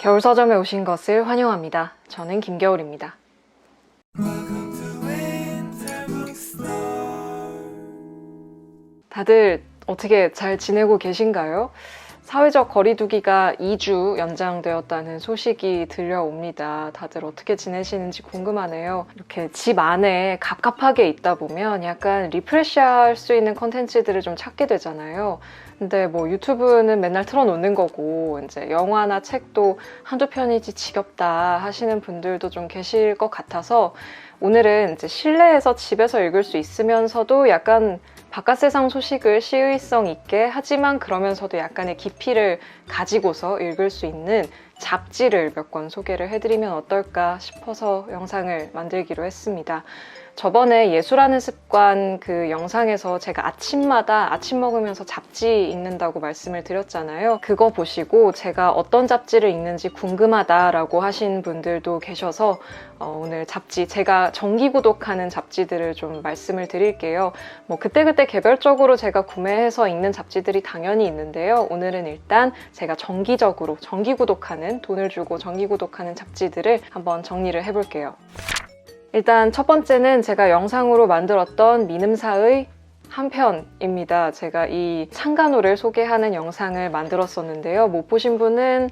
겨울 서점에 오신 것을 환영합니다. 저는 김겨울입니다. 다들 어떻게 잘 지내고 계신가요? 사회적 거리두기가 2주 연장되었다는 소식이 들려옵니다. 다들 어떻게 지내시는지 궁금하네요. 이렇게 집 안에 갑갑하게 있다 보면 약간 리프레시할 수 있는 컨텐츠들을 좀 찾게 되잖아요. 근데 뭐 유튜브는 맨날 틀어놓는 거고 이제 영화나 책도 한두 편이지 지겹다 하시는 분들도 좀 계실 것 같아서 오늘은 이제 실내에서 집에서 읽을 수 있으면서도 약간 바깥 세상 소식을 시의성 있게 하지만 그러면서도 약간의 깊이를 가지고서 읽을 수 있는 잡지를 몇 권 소개를 해드리면 어떨까 싶어서 영상을 만들기로 했습니다. 저번에 예술하는 습관 그 영상에서 제가 아침마다 아침 먹으면서 잡지 읽는다고 말씀을 드렸잖아요. 그거 보시고 제가 어떤 잡지를 읽는지 궁금하다라고 하신 분들도 계셔서 오늘 잡지, 제가 정기 구독하는 잡지들을 좀 말씀을 드릴게요. 뭐 그때그때 개별적으로 제가 구매해서 읽는 잡지들이 당연히 있는데요. 오늘은 일단 제가 정기적으로 정기 구독하는, 돈을 주고 정기 구독하는 잡지들을 한번 정리를 해볼게요. 일단 첫 번째는 제가 영상으로 만들었던 민음사의 한 편입니다. 제가 이 창간호를 소개하는 영상을 만들었었는데요. 못 보신 분은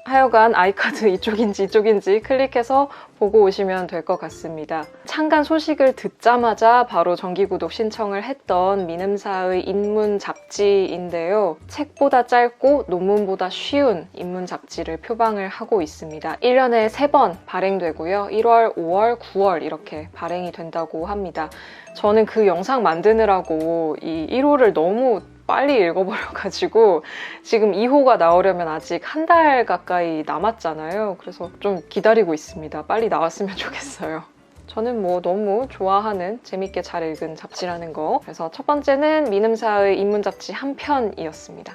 하여간 아이카드 이쪽인지 클릭해서 보고 오시면 될 것 같습니다. 창간 소식을 듣자마자 바로 정기구독 신청을 했던 민음사의 인문 잡지인데요. 책보다 짧고 논문보다 쉬운 인문 잡지를 표방을 하고 있습니다. 1년에 3번 발행되고요. 1월, 5월, 9월 이렇게 발행이 된다고 합니다. 저는 그 영상 만드느라고 이 1호를 너무 빨리 읽어버려가지고 지금 2호가 나오려면 아직 한 달 가까이 남았잖아요. 그래서 좀 기다리고 있습니다. 빨리 나왔으면 좋겠어요. 저는 뭐 너무 좋아하는, 재밌게 잘 읽은 잡지라는 거. 그래서 첫 번째는 민음사의 인문 잡지 한 편이었습니다.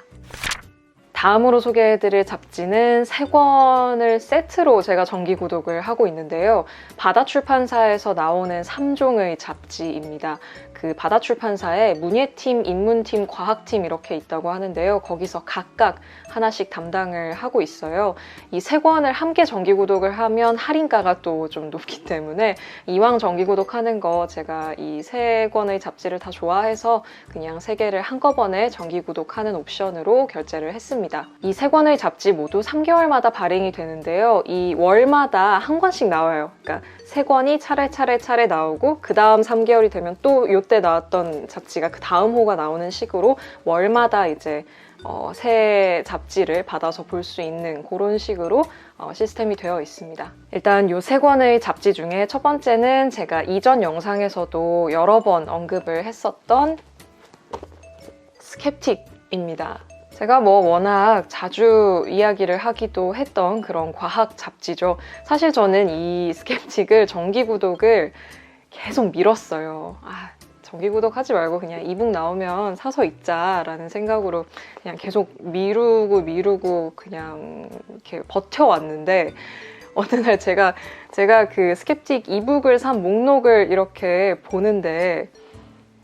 다음으로 소개해드릴 잡지는 3권을 세트로 제가 정기 구독을 하고 있는데요. 바다출판사에서 나오는 3종의 잡지입니다. 그 바다출판사에 문예팀, 인문팀, 과학팀 이렇게 있다고 하는데요. 거기서 각각 하나씩 담당을 하고 있어요. 이 3권을 함께 정기 구독을 하면 할인가가 또 좀 높기 때문에 이왕 정기 구독하는 거 제가 이 3권의 잡지를 다 좋아해서 그냥 3개를 한꺼번에 정기 구독하는 옵션으로 결제를 했습니다. 이 3권의 잡지 모두 3개월마다 발행이 되는데요. 이 월마다 한 권씩 나와요. 그러니까 3권이 차례 나오고 그 다음 3개월이 되면 또 이때 나왔던 잡지가 그 다음 호가 나오는 식으로 월마다 이제 새 잡지를 받아서 볼 수 있는 그런 식으로 시스템이 되어 있습니다. 일단 이 3권의 잡지 중에 첫 번째는 제가 이전 영상에서도 여러 번 언급을 했었던 스캡틱입니다. 제가 뭐 워낙 자주 이야기를 하기도 했던 그런 과학 잡지죠. 사실 저는 이 스캡틱을 정기 구독을 계속 미뤘어요. 정기 구독하지 말고 그냥 이북 나오면 사서 읽자라는 생각으로 그냥 계속 미루고 그냥 이렇게 버텨왔는데 어느 날 제가 그 스캡틱 이북을 산 목록을 이렇게 보는데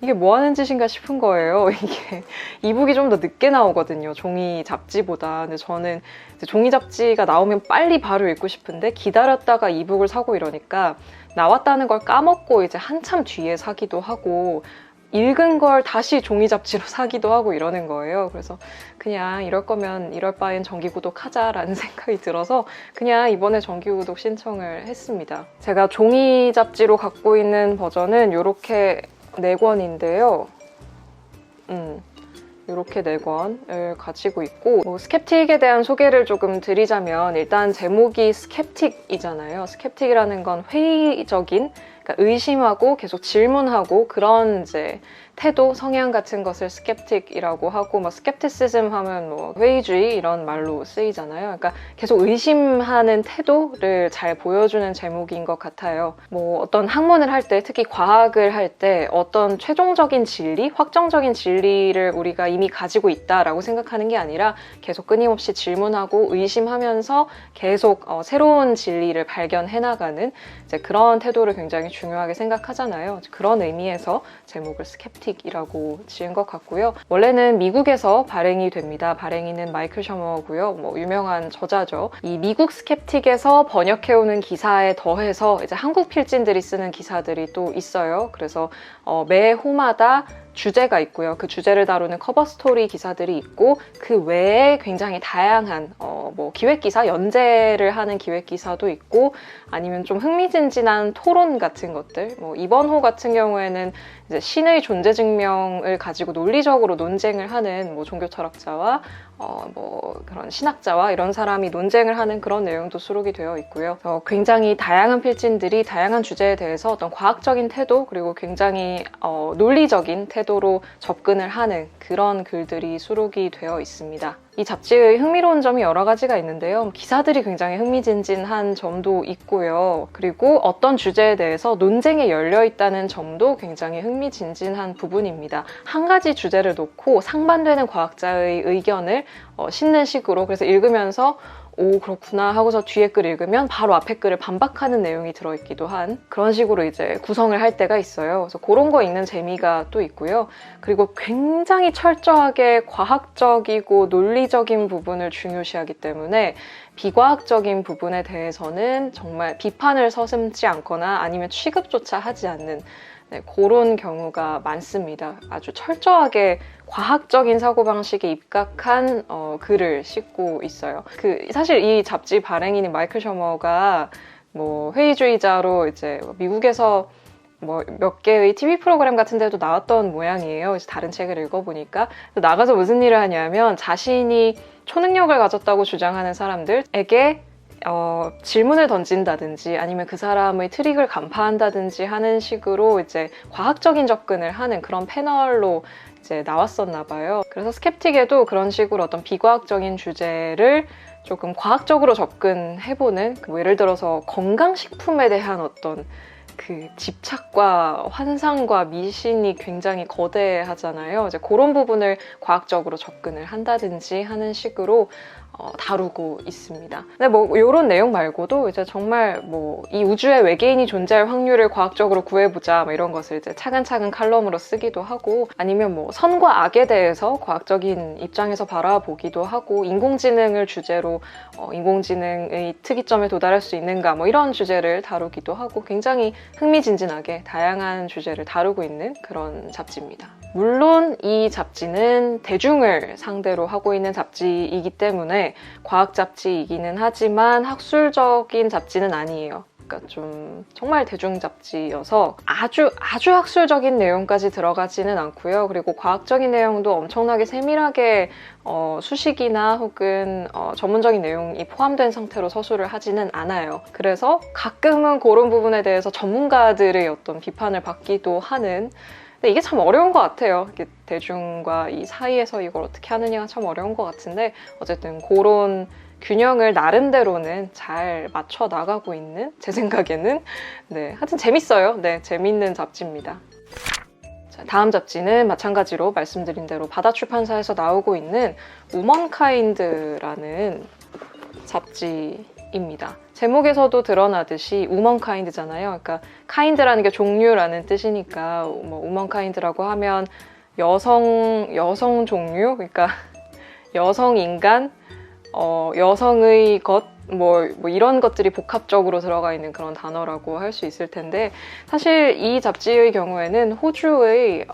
이게 뭐 하는 짓인가 싶은 거예요. 이게 이북이 좀 더 늦게 나오거든요. 종이 잡지보다. 근데 저는 종이 잡지가 나오면 빨리 바로 읽고 싶은데 기다렸다가 이북을 사고 이러니까 나왔다는 걸 까먹고 이제 한참 뒤에 사기도 하고 읽은 걸 다시 종이 잡지로 사기도 하고 이러는 거예요. 그래서 그냥 이럴 거면 이럴 바엔 정기 구독하자라는 생각이 들어서 그냥 이번에 정기 구독 신청을 했습니다. 제가 종이 잡지로 갖고 있는 버전은 이렇게 4권인데요. 이렇게 4권을 가지고 있고 뭐 스캡틱에 대한 소개를 조금 드리자면 일단 제목이 스캡틱이잖아요. 스캡틱이라는 건 회의적인, 그러니까 의심하고 계속 질문하고 그런 이제 태도, 성향 같은 것을 스캡틱이라고 하고 뭐 스캡티시즘 하면 뭐 회의주의 이런 말로 쓰이잖아요. 그러니까 계속 의심하는 태도를 잘 보여주는 제목인 것 같아요. 뭐 어떤 학문을 할 때, 특히 과학을 할 때 어떤 최종적인 진리, 확정적인 진리를 우리가 이미 가지고 있다라고 생각하는 게 아니라 계속 끊임없이 질문하고 의심하면서 계속 새로운 진리를 발견해 나가는 이제 그런 태도를 굉장히 중요하게 생각하잖아요. 그런 의미에서 제목을 스캡틱 스캡틱이라고 지은 것 같고요. 원래는 미국에서 발행이 됩니다. 발행인은 마이클 셔머고요. 뭐 유명한 저자죠. 이 미국 스캡틱에서 번역해오는 기사에 더해서 이제 한국 필진들이 쓰는 기사들이 또 있어요. 그래서 매 호마다 주제가 있고요. 그 주제를 다루는 커버 스토리 기사들이 있고 그 외에 굉장히 다양한 뭐 기획기사, 연재를 하는 기획기사도 있고 아니면 좀 흥미진진한 토론 같은 것들. 뭐 이번 호 같은 경우에는 이제 신의 존재 증명을 가지고 논리적으로 논쟁을 하는 뭐 종교 철학자와 뭐 그런 신학자와 이런 사람이 논쟁을 하는 그런 내용도 수록이 되어 있고요. 굉장히 다양한 필진들이 다양한 주제에 대해서 어떤 과학적인 태도 그리고 굉장히 논리적인 태도로 접근을 하는 그런 글들이 수록이 되어 있습니다. 이 잡지의 흥미로운 점이 여러 가지가 있는데요. 기사들이 굉장히 흥미진진한 점도 있고요. 그리고 어떤 주제에 대해서 논쟁에 열려 있다는 점도 굉장히 흥미진진한 부분입니다. 한 가지 주제를 놓고 상반되는 과학자의 의견을 싣는 식으로, 그래서 읽으면서 오 그렇구나 하고서 뒤에 글 읽으면 바로 앞에 글을 반박하는 내용이 들어있기도 한 그런 식으로 이제 구성을 할 때가 있어요. 그래서 그런 거 읽는 재미가 또 있고요. 그리고 굉장히 철저하게 과학적이고 논리적인 부분을 중요시하기 때문에 비과학적인 부분에 대해서는 정말 비판을 서슴지 않거나 아니면 취급조차 하지 않는 그런 경우가 많습니다. 아주 철저하게 과학적인 사고방식에 입각한 글을 싣고 있어요. 사실 이 잡지 발행인인 마이클 셔머가 뭐 회의주의자로 이제 미국에서 뭐 몇 개의 TV 프로그램 같은 데도 나왔던 모양이에요. 그래서 다른 책을 읽어보니까 나가서 무슨 일을 하냐면 자신이 초능력을 가졌다고 주장하는 사람들에게 질문을 던진다든지 아니면 그 사람의 트릭을 간파한다든지 하는 식으로 이제 과학적인 접근을 하는 그런 패널로 이제 나왔었나 봐요. 그래서 스캡틱에도 그런 식으로 어떤 비과학적인 주제를 조금 과학적으로 접근해보는 뭐 예를 들어서 건강식품에 대한 어떤 그 집착과 환상과 미신이 굉장히 거대하잖아요. 이제 그런 부분을 과학적으로 접근을 한다든지 하는 식으로 다루고 있습니다. 근데 뭐 이런 내용 말고도 이제 정말 뭐 이 우주에 외계인이 존재할 확률을 과학적으로 구해보자 뭐 이런 것을 이제 차근차근 칼럼으로 쓰기도 하고 아니면 뭐 선과 악에 대해서 과학적인 입장에서 바라보기도 하고 인공지능을 주제로 인공지능의 특이점에 도달할 수 있는가 뭐 이런 주제를 다루기도 하고 굉장히 흥미진진하게 다양한 주제를 다루고 있는 그런 잡지입니다. 물론 이 잡지는 대중을 상대로 하고 있는 잡지이기 때문에 과학 잡지이기는 하지만 학술적인 잡지는 아니에요. 그러니까 좀 정말 대중 잡지여서 아주 학술적인 내용까지 들어가지는 않고요. 그리고 과학적인 내용도 엄청나게 세밀하게 수식이나 혹은 전문적인 내용이 포함된 상태로 서술을 하지는 않아요. 그래서 가끔은 그런 부분에 대해서 전문가들의 어떤 비판을 받기도 하는 근데 이게 참 어려운 것 같아요. 이게 대중과 이 사이에서 이걸 어떻게 하느냐가 참 어려운 것 같은데 어쨌든 그런 균형을 나름대로는 잘 맞춰 나가고 있는 제 생각에는 하여튼 재밌어요. 재밌는 잡지입니다. 자, 다음 잡지는 마찬가지로 말씀드린 대로 바다출판사에서 나오고 있는 우먼카인드라는 잡지입니다. 제목에서도 드러나듯이 우먼카인드잖아요. 그러니까 카인드라는 게 종류라는 뜻이니까 뭐 우먼카인드라고 하면 여성 종류, 그러니까 여성 인간, 여성의 것 뭐 이런 것들이 복합적으로 들어가 있는 그런 단어라고 할 수 있을 텐데 사실 이 잡지의 경우에는 호주의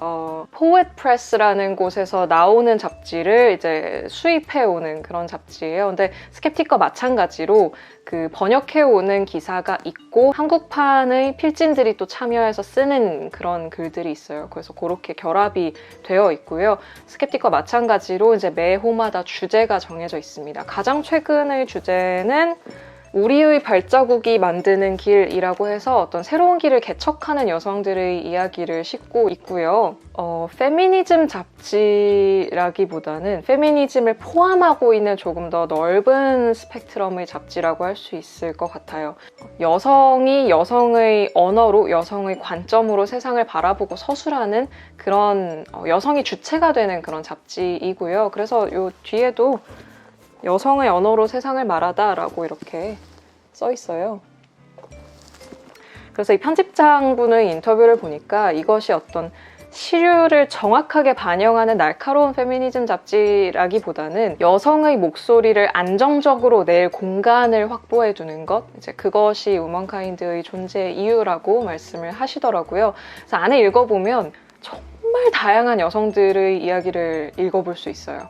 포엣 프레스라는 곳에서 나오는 잡지를 이제 수입해 오는 그런 잡지예요. 근데 스캡틱과 마찬가지로 그 번역해 오는 기사가 있고 한국판의 필진들이 또 참여해서 쓰는 그런 글들이 있어요. 그래서 그렇게 결합이 되어 있고요. 스캡틱과 마찬가지로 이제 매 호마다 주제가 정해져 있습니다. 가장 최근의 주제는 우리의 발자국이 만드는 길이라고 해서 어떤 새로운 길을 개척하는 여성들의 이야기를 싣고 있고요. 페미니즘 잡지라기보다는 페미니즘을 포함하고 있는 조금 더 넓은 스펙트럼의 잡지라고 할 수 있을 것 같아요. 여성이 여성의 언어로, 여성의 관점으로 세상을 바라보고 서술하는 그런 여성이 주체가 되는 그런 잡지이고요. 그래서 요 뒤에도 여성의 언어로 세상을 말하다 라고 이렇게 써 있어요. 그래서 이 편집장분의 인터뷰를 보니까 이것이 어떤 시류를 정확하게 반영하는 날카로운 페미니즘 잡지라기보다는 여성의 목소리를 안정적으로 낼 공간을 확보해 두는 것, 이제 그것이 우먼카인드의 존재 이유라고 말씀을 하시더라고요. 그래서 안에 읽어보면 정말 다양한 여성들의 이야기를 읽어볼 수 있어요.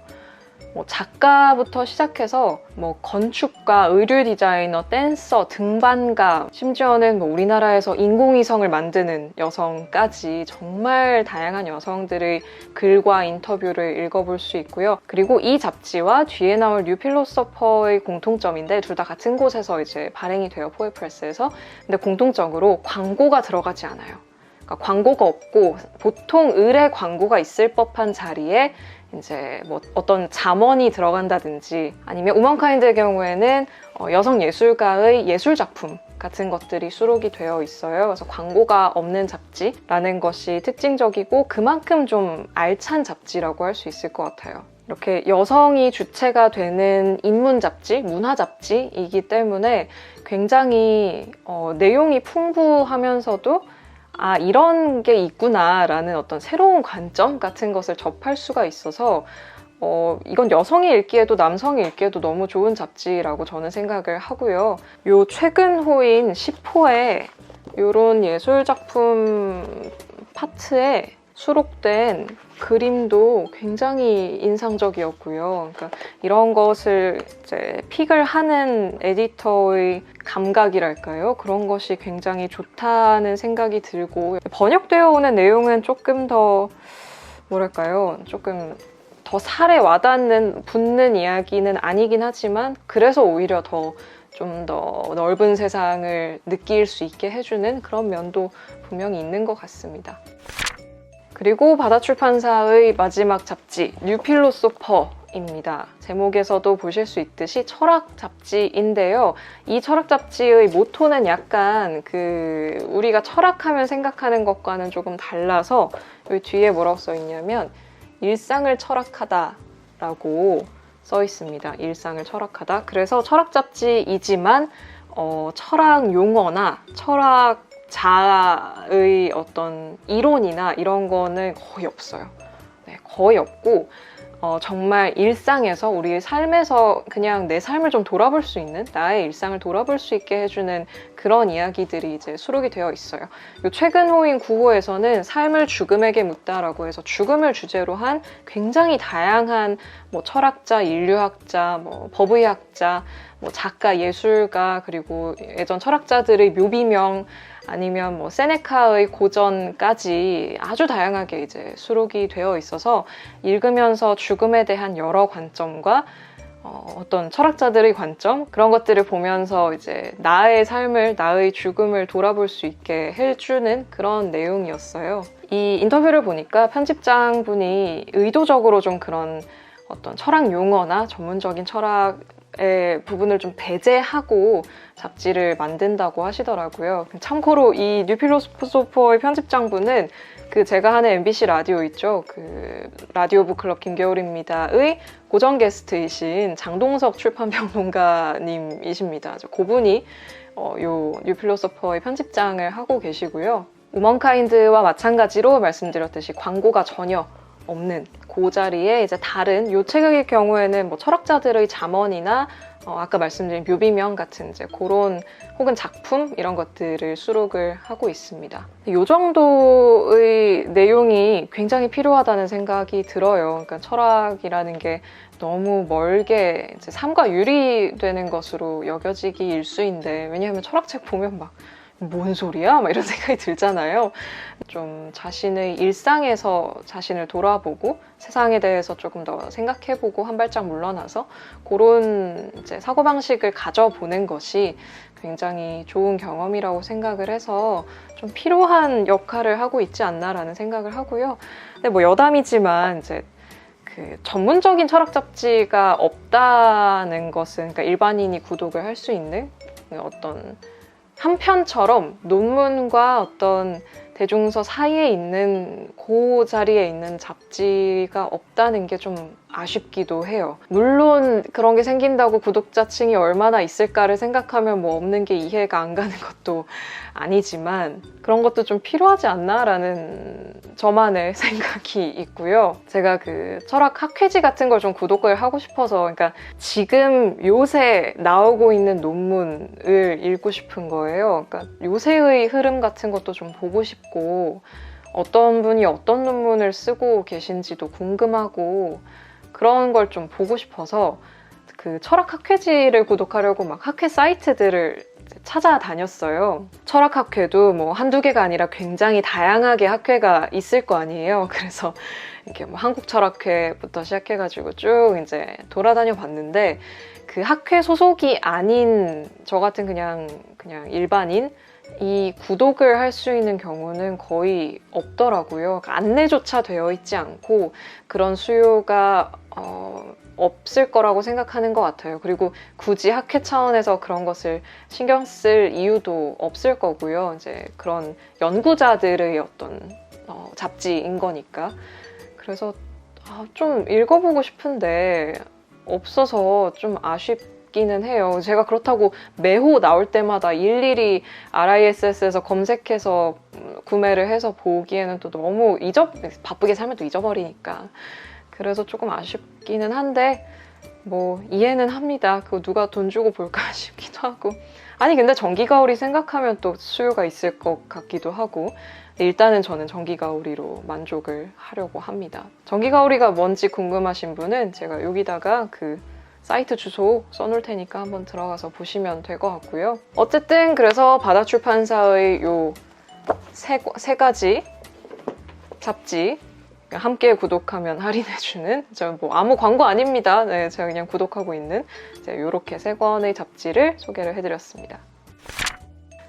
뭐 작가부터 시작해서 뭐 건축가, 의류 디자이너, 댄서, 등반가, 심지어는 뭐 우리나라에서 인공위성을 만드는 여성까지 정말 다양한 여성들의 글과 인터뷰를 읽어볼 수 있고요. 그리고 이 잡지와 뒤에 나올 뉴 필로소퍼의 공통점인데 둘 다 같은 곳에서 이제 발행이 돼요, 포에프레스에서. 근데 공통적으로 광고가 들어가지 않아요. 그러니까 광고가 없고 보통 의뢰 광고가 있을 법한 자리에 이제 뭐 어떤 잠언이 들어간다든지 아니면 우먼카인드의 경우에는 여성 예술가의 예술 작품 같은 것들이 수록이 되어 있어요. 그래서 광고가 없는 잡지라는 것이 특징적이고 그만큼 좀 알찬 잡지라고 할 수 있을 것 같아요. 이렇게 여성이 주체가 되는 인문 잡지, 문화 잡지이기 때문에 굉장히 내용이 풍부하면서도 아, 이런 게 있구나 라는 어떤 새로운 관점 같은 것을 접할 수가 있어서 이건 여성이 읽기에도 남성이 읽기에도 너무 좋은 잡지라고 저는 생각을 하고요. 요 최근 호인 10호에 이런 예술작품 파트에 수록된 그림도 굉장히 인상적이었고요. 그러니까 이런 것을 이제 픽을 하는 에디터의 감각이랄까요? 그런 것이 굉장히 좋다는 생각이 들고 번역되어 오는 내용은 조금 더 뭐랄까요? 조금 더 살에 와닿는, 붙는 이야기는 아니긴 하지만 그래서 오히려 더 좀 더 넓은 세상을 느낄 수 있게 해주는 그런 면도 분명히 있는 것 같습니다. 그리고 바다출판사의 마지막 잡지 뉴 필로소퍼입니다. 제목에서도 보실 수 있듯이 철학 잡지인데요. 이 철학 잡지의 모토는 약간 우리가 철학하면 생각하는 것과는 조금 달라서 여기 뒤에 뭐라고 써 있냐면 일상을 철학하다라고 써 있습니다. 일상을 철학하다. 그래서 철학 잡지이지만 철학 용어나 철학 자아의 어떤 이론이나 이런 거는 거의 없어요. 네, 거의 없고 정말 일상에서 우리의 삶에서 그냥 내 삶을 좀 돌아볼 수 있는 나의 일상을 돌아볼 수 있게 해주는 그런 이야기들이 이제 수록이 되어 있어요. 요 최근 호인 9호에서는 삶을 죽음에게 묻다라고 해서 죽음을 주제로 한 굉장히 다양한 뭐 철학자, 인류학자, 뭐 법의학자, 뭐 작가, 예술가 그리고 예전 철학자들의 묘비명 아니면 뭐 세네카의 고전까지 아주 다양하게 이제 수록이 되어 있어서 읽으면서 죽음에 대한 여러 관점과 어떤 철학자들의 관점 그런 것들을 보면서 이제 나의 삶을 나의 죽음을 돌아볼 수 있게 해주는 그런 내용이었어요. 이 인터뷰를 보니까 편집장분이 의도적으로 좀 그런 어떤 철학 용어나 전문적인 철학의 부분을 좀 배제하고 잡지를 만든다고 하시더라고요. 참고로 이 뉴 필로소퍼의 편집장분은 제가 하는 MBC 라디오 있죠. 라디오 북클럽 김겨울입니다의 고정 게스트이신 장동석 출판평론가님이십니다. 그분이 요 뉴 필로소퍼의 편집장을 하고 계시고요. 우먼카인드와 마찬가지로 말씀드렸듯이 광고가 전혀 없는 그 자리에 이제 다른 요 책의 경우에는 뭐 철학자들의 잠언이나 아까 말씀드린 묘비명 같은 이제 그런 혹은 작품 이런 것들을 수록을 하고 있습니다. 이 정도의 내용이 굉장히 필요하다는 생각이 들어요. 그러니까 철학이라는 게 너무 멀게 이제 삶과 유리되는 것으로 여겨지기 일쑤인데 왜냐하면 철학책 보면 막 뭔 소리야? 막 이런 생각이 들잖아요. 좀 자신의 일상에서 자신을 돌아보고 세상에 대해서 조금 더 생각해보고 한 발짝 물러나서 그런 이제 사고방식을 가져보는 것이 굉장히 좋은 경험이라고 생각을 해서 좀 필요한 역할을 하고 있지 않나라는 생각을 하고요. 근데 뭐 여담이지만 이제 전문적인 철학 잡지가 없다는 것은 그러니까 일반인이 구독을 할 수 있는 어떤 한 편처럼 논문과 어떤 대중서 사이에 있는 그 자리에 있는 잡지가 없다는 게 좀 아쉽기도 해요. 물론 그런 게 생긴다고 구독자층이 얼마나 있을까를 생각하면 뭐 없는 게 이해가 안 가는 것도 아니지만 그런 것도 좀 필요하지 않나 라는 저만의 생각이 있고요. 제가 그 철학 학회지 같은 걸 좀 구독을 하고 싶어서, 그러니까 지금 요새 나오고 있는 논문을 읽고 싶은 거예요. 그러니까 요새의 흐름 같은 것도 좀 보고 싶고 어떤 분이 어떤 논문을 쓰고 계신지도 궁금하고 그런 걸 좀 보고 싶어서 그 철학 학회지를 구독하려고 막 학회 사이트들을 찾아다녔어요. 철학 학회도 뭐 한두 개가 아니라 굉장히 다양하게 학회가 있을 거 아니에요. 그래서 이렇게 뭐 한국철학회부터 시작해가지고 쭉 이제 돌아다녀 봤는데 그 학회 소속이 아닌 저 같은 그냥 일반인 이 구독을 할 수 있는 경우는 거의 없더라고요. 그러니까 안내조차 되어 있지 않고 그런 수요가 없을 거라고 생각하는 것 같아요. 그리고 굳이 학회 차원에서 그런 것을 신경 쓸 이유도 없을 거고요. 이제 그런 연구자들의 어떤 잡지인 거니까. 그래서 좀 읽어보고 싶은데 없어서 좀 아쉽기는 해요. 제가 그렇다고 매호 나올 때마다 일일이 RISS에서 검색해서 구매를 해서 보기에는 또 너무 바쁘게 살면 또 잊어버리니까. 그래서 조금 아쉽기는 한데 뭐 이해는 합니다. 그거 누가 돈 주고 볼까 싶기도 하고. 아니 근데 정기가오리 생각하면 또 수요가 있을 것 같기도 하고. 일단은 저는 정기가오리로 만족을 하려고 합니다. 정기가오리가 뭔지 궁금하신 분은 제가 여기다가 그 사이트 주소 써놓을 테니까 한번 들어가서 보시면 될 것 같고요. 어쨌든 그래서 바다출판사의 요 세 가지 잡지 함께 구독하면 할인해주는, 저 뭐 아무 광고 아닙니다. 네, 제가 그냥 구독하고 있는 이렇게 3권의 잡지를 소개를 해드렸습니다.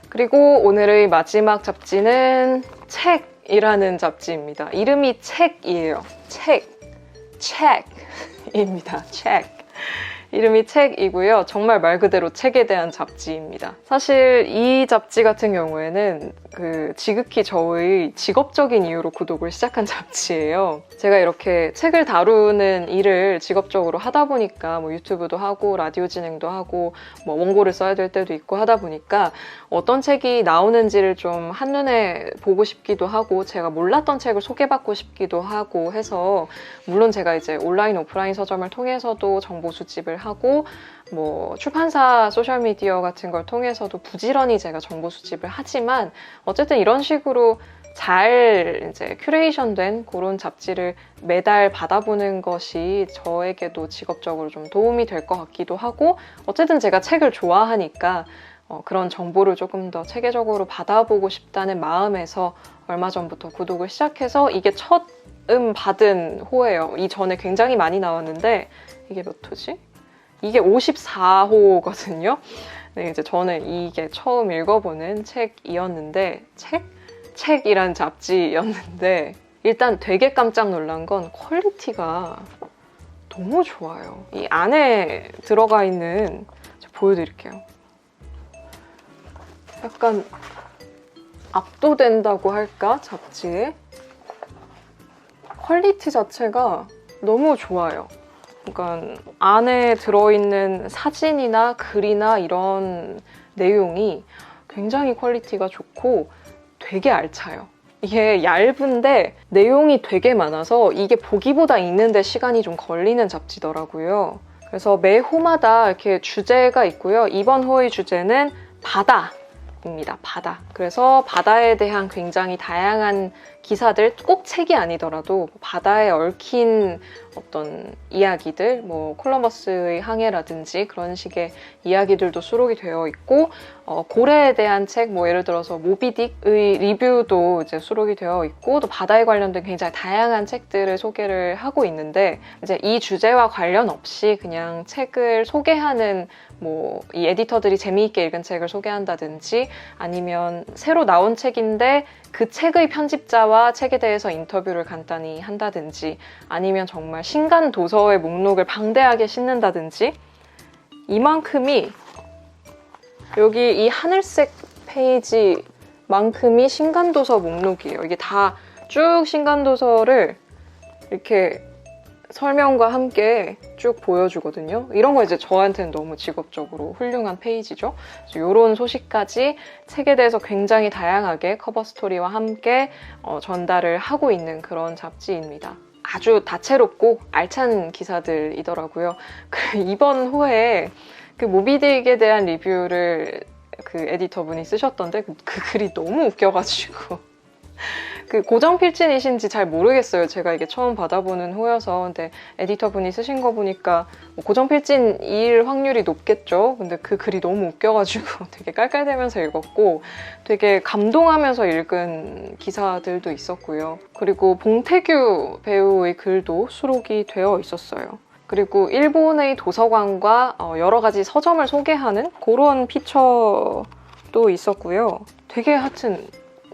그리고 오늘의 마지막 잡지는 책이라는 잡지입니다. 이름이 책이에요. 책입니다. 책. 이름이 책이고요. 정말 말 그대로 책에 대한 잡지입니다. 사실 이 잡지 같은 경우에는 지극히 저의 직업적인 이유로 구독을 시작한 잡지예요. 제가 이렇게 책을 다루는 일을 직업적으로 하다 보니까 뭐 유튜브도 하고 라디오 진행도 하고 뭐 원고를 써야 될 때도 있고 하다 보니까 어떤 책이 나오는지를 좀 한눈에 보고 싶기도 하고 제가 몰랐던 책을 소개받고 싶기도 하고 해서, 물론 제가 이제 온라인 오프라인 서점을 통해서도 정보 수집을 하고 뭐 출판사 소셜미디어 같은 걸 통해서도 부지런히 제가 정보 수집을 하지만 어쨌든 이런 식으로 잘 이제 큐레이션된 그런 잡지를 매달 받아보는 것이 저에게도 직업적으로 좀 도움이 될 것 같기도 하고, 어쨌든 제가 책을 좋아하니까 그런 정보를 조금 더 체계적으로 받아보고 싶다는 마음에서 얼마 전부터 구독을 시작해서 이게 처음 받은 호예요. 이전에 굉장히 많이 나왔는데 이게 몇 호지? 이게 54호거든요. 네, 이제 저는 이게 처음 읽어보는 책이었는데 책이란 잡지였는데 일단 되게 깜짝 놀란 건 퀄리티가 너무 좋아요. 이 안에 들어가 있는, 보여드릴게요. 약간 압도된다고 할까? 잡지에 퀄리티 자체가 너무 좋아요. 그러니까 안에 들어있는 사진이나 글이나 이런 내용이 굉장히 퀄리티가 좋고 되게 알차요. 이게 얇은데 내용이 되게 많아서 이게 보기보다 읽는데 시간이 좀 걸리는 잡지더라고요. 그래서 매 호마다 이렇게 주제가 있고요. 이번 호의 주제는 바다입니다. 바다. 그래서 바다에 대한 굉장히 다양한 기사들, 꼭 책이 아니더라도 바다에 얽힌 어떤 이야기들, 뭐 콜럼버스의 항해라든지 그런 식의 이야기들도 수록이 되어 있고, 고래에 대한 책, 뭐 예를 들어서 모비딕의 리뷰도 이제 수록이 되어 있고, 또 바다에 관련된 굉장히 다양한 책들을 소개를 하고 있는데, 이제 이 주제와 관련 없이 그냥 책을 소개하는, 뭐 이 에디터들이 재미있게 읽은 책을 소개한다든지, 아니면 새로 나온 책인데 그 책의 편집자와 책에 대해서 인터뷰를 간단히 한다든지, 아니면 정말 신간 도서의 목록을 방대하게 싣는다든지, 이만큼이, 여기 이 하늘색 페이지만큼이 신간 도서 목록이에요. 이게 다 쭉 신간 도서를 이렇게 설명과 함께 쭉 보여주거든요. 이런 거 이제 저한테는 너무 직업적으로 훌륭한 페이지죠. 이런 소식까지 책에 대해서 굉장히 다양하게 커버 스토리와 함께 전달을 하고 있는 그런 잡지입니다. 아주 다채롭고 알찬 기사들이더라고요. 이번 호에 그 모비딕에 대한 리뷰를 그 에디터분이 쓰셨던데 그 글이 너무 웃겨가지고 그 고정 필진이신지 잘 모르겠어요. 제가 이게 처음 받아보는 호여서. 근데 에디터분이 쓰신 거 보니까 뭐 고정 필진일 확률이 높겠죠. 근데 그 글이 너무 웃겨가지고 되게 깔깔대면서 읽었고 되게 감동하면서 읽은 기사들도 있었고요. 그리고 봉태규 배우의 글도 수록이 되어 있었어요. 그리고 일본의 도서관과 여러 가지 서점을 소개하는 그런 피처도 있었고요. 되게 하여튼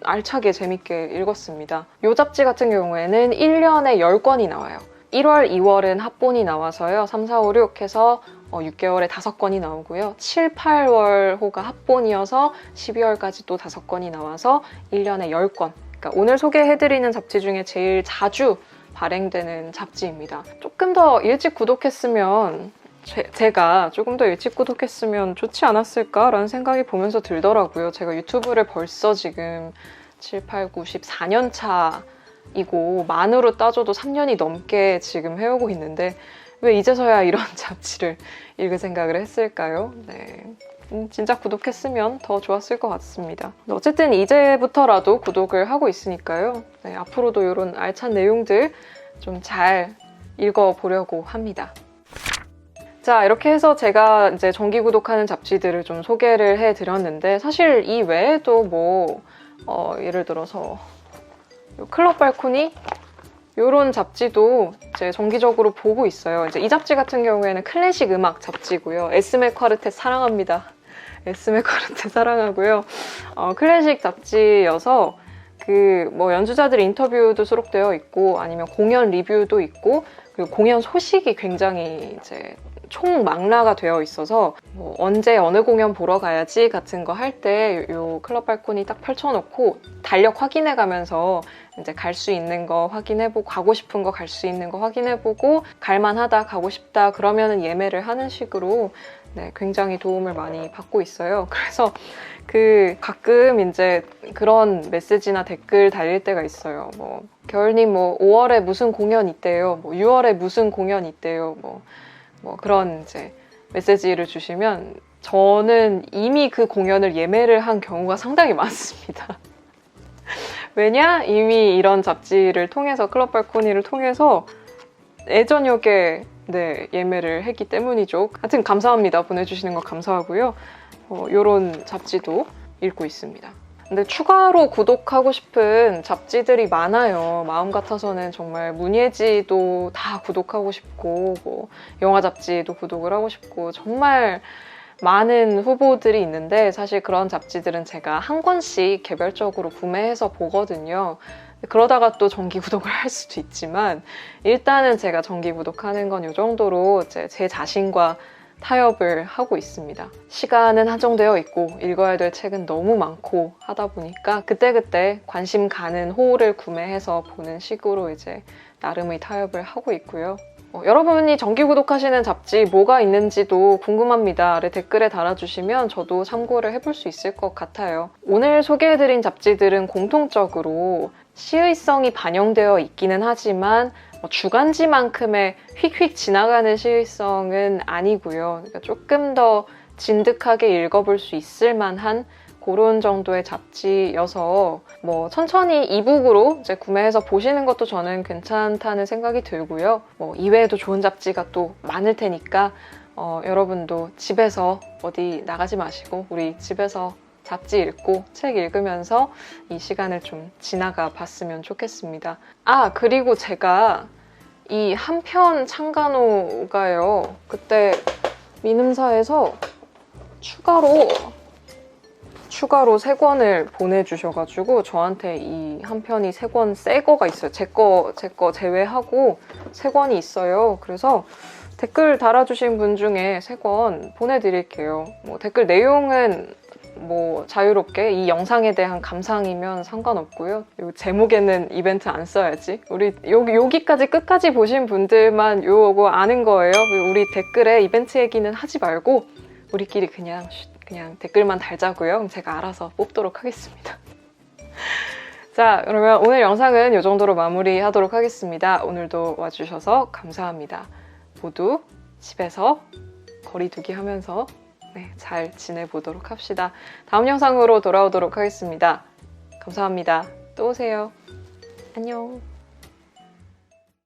알차게 재밌게 읽었습니다. 이 잡지 같은 경우에는 1년에 10권이 나와요. 1월, 2월은 합본이 나와서요. 3, 4, 5, 6 해서 6개월에 5권이 나오고요. 7, 8월 호가 합본이어서 12월까지 또 5권이 나와서 1년에 10권. 그러니까 오늘 소개해드리는 잡지 중에 제일 자주 발행되는 잡지입니다. 조금 더 일찍 구독했으면 제가 조금 더 일찍 구독했으면 좋지 않았을까라는 생각이 보면서 들더라고요. 제가 유튜브를 벌써 지금 7, 8, 9, 14년 차이고 만으로 따져도 3년이 넘게 지금 해오고 있는데 왜 이제서야 이런 잡지를 읽을 생각을 했을까요? 네. 진짜 구독했으면 더 좋았을 것 같습니다. 어쨌든 이제부터라도 구독을 하고 있으니까요. 네, 앞으로도 이런 알찬 내용들 좀 잘 읽어보려고 합니다. 자, 이렇게 해서 제가 이제 정기 구독하는 잡지들을 좀 소개를 해드렸는데 사실 이 외에도 뭐 예를 들어서 클럽 발코니 이런 잡지도 이제 정기적으로 보고 있어요. 이제 이 잡지 같은 경우에는 클래식 음악 잡지고요. 에스메 콰르텟 사랑합니다. 에스메 콰르텟 사랑하고요. 클래식 잡지여서 그 뭐 연주자들 인터뷰도 수록되어 있고 아니면 공연 리뷰도 있고 그리고 공연 소식이 굉장히 이제 총망라가 되어 있어서 뭐 언제 어느 공연 보러 가야지 같은 거 할 때 요 클럽 발코니 딱 펼쳐놓고 달력 확인해 가면서 이제 갈 수 있는 거 확인해보고 가고 싶은 거 갈 수 있는 거 확인해보고 갈만하다 가고 싶다 그러면은 예매를 하는 식으로 네, 굉장히 도움을 많이 받고 있어요. 그래서 그 가끔 이제 그런 메시지나 댓글 달릴 때가 있어요. 뭐 겨울님 뭐 5월에 무슨 공연 있대요. 뭐 6월에 무슨 공연 있대요. 뭐 그런 이제 메시지를 주시면 저는 이미 그 공연을 예매를 한 경우가 상당히 많습니다. 왜냐? 이미 이런 잡지를 통해서 클럽 발코니를 통해서 예전역에 네, 예매를 했기 때문이죠. 하여튼 감사합니다. 보내주시는 거 감사하고요. 이런 잡지도 읽고 있습니다. 근데 추가로 구독하고 싶은 잡지들이 많아요. 마음 같아서는 정말 문예지도 다 구독하고 싶고 뭐 영화 잡지도 구독을 하고 싶고 정말 많은 후보들이 있는데 사실 그런 잡지들은 제가 한 권씩 개별적으로 구매해서 보거든요. 그러다가 또 정기 구독을 할 수도 있지만 일단은 제가 정기 구독하는 건 이 정도로 제 자신과 타협을 하고 있습니다. 시간은 한정되어 있고 읽어야 될 책은 너무 많고 하다 보니까 그때그때 관심 가는 호를 구매해서 보는 식으로 이제 나름의 타협을 하고 있고요. 여러분이 정기 구독하시는 잡지 뭐가 있는지도 궁금합니다. 아래 댓글에 달아주시면 저도 참고를 해볼 수 있을 것 같아요. 오늘 소개해드린 잡지들은 공통적으로 시의성이 반영되어 있기는 하지만 주간지만큼의 휙휙 지나가는 시의성은 아니고요. 그러니까 조금 더 진득하게 읽어볼 수 있을 만한 그런 정도의 잡지여서 뭐 천천히 이북으로 이제 구매해서 보시는 것도 저는 괜찮다는 생각이 들고요. 뭐 이외에도 좋은 잡지가 또 많을 테니까 여러분도 집에서 어디 나가지 마시고 우리 집에서 잡지 읽고 책 읽으면서 이 시간을 좀 지나가 봤으면 좋겠습니다. 아, 그리고 제가 이 한편 창간호가요. 그때 민음사에서 추가로 3권을 보내주셔가지고 저한테 이 한 편이 3권 새 거가 있어요. 제 거 제외하고 3권이 있어요. 그래서 댓글 달아주신 분 중에 3권 보내드릴게요. 뭐 댓글 내용은 뭐 자유롭게 이 영상에 대한 감상이면 상관없고요. 요 제목에는 이벤트 안 써야지. 우리 여기까지 끝까지 보신 분들만 요거 아는 거예요. 우리 댓글에 이벤트 얘기는 하지 말고 우리끼리 그냥 댓글만 달자고요. 그럼 제가 알아서 뽑도록 하겠습니다. 자, 그러면 오늘 영상은 이 정도로 마무리하도록 하겠습니다. 오늘도 와주셔서 감사합니다. 모두 집에서 거리두기 하면서 잘 지내보도록 합시다. 다음 영상으로 돌아오도록 하겠습니다. 감사합니다. 또 오세요. 안녕.